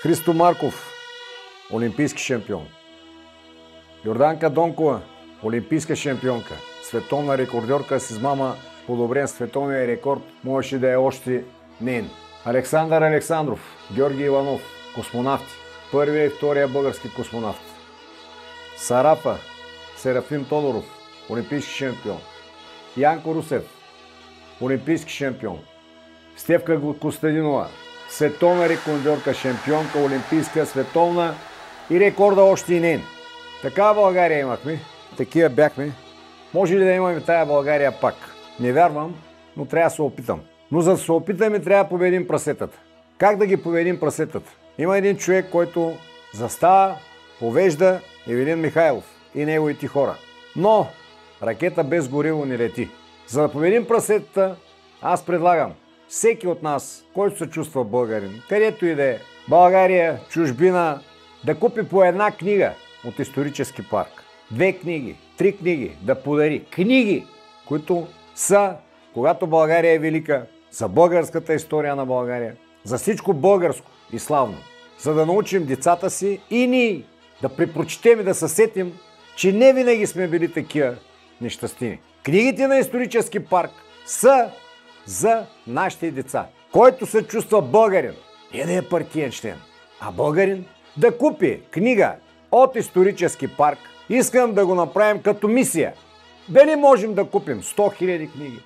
Христо Марков, олимпийски шампион. Йорданка Донкова, олимпийска шампионка. Световна рекордьорка с измама, подобрен световния рекорд, можеше да е още нейн. Александър Александров, Георги Иванов, космонавти. Първия и втория български космонавт. Сарафа, Серафим Тодоров, олимпийски шампион. Янко Русев, олимпийски шампион. Стефка Костадинова, световна рекордьорка, шампионка, олимпийска, световна и рекорда още и нейн. Така България имахме, такива бяхме. Може ли да имаме тая България пак? Не вярвам, но трябва да се опитам. Но за да се опитаме, трябва да победим прасетата. Как да ги победим прасетата? Има един човек, който застава, повежда Ивелин Михайлов и неговите хора. Но ракета без гориво не лети. За да победим прасетата, аз предлагам всеки от нас, който се чувства българин, където и да е, България, чужбина, да купи по една книга от исторически парк. 2 книги, 3 книги, да подари. Книги, които са, когато България е велика, за българската история на България, за всичко българско и славно. За да научим децата си и ние да препрочетем и да се сетим, че не винаги сме били такива нещастини. Книгите на исторически парк са за нашите деца. Който се чувства българин, не да е партиен член, а българин, да купи книга от исторически парк. Искам да го направим като мисия. Дали можем да купим 100 000 книги,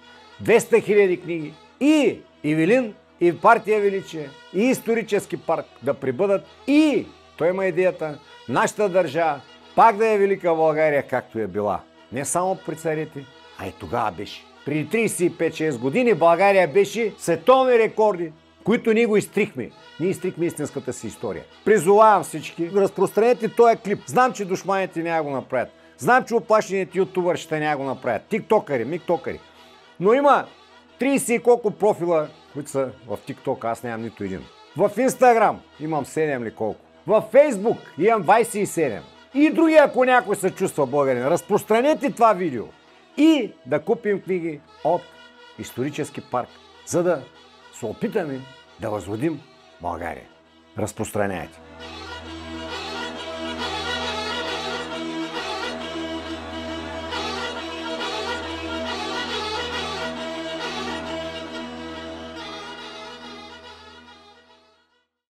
200 000 книги и Ивелин, и партия Величие, и исторически парк да прибъдат и, той има идеята, нашата държава пак да е велика България, както е била. Не само при царите, а и тогава беше. Преди 35-6 години България беше световни рекорди, които ние го изтрихме. Ние изтрихме истинската си история. Призовавам всички, разпространете този клип. Знам, че душманите няма го направят. Знам, че оплашените ютубърщите няма го направят. Тиктокъри, миктокъри. Но има 30 и колко профила, които са в тикток, аз нямам нито един. В инстаграм имам 7 или колко. В фейсбук имам 27. И други, ако някой се чувства българин, разпространете това видео. И да купим книги от исторически парк, за да се опитаме да възродим България. Разпространяйте.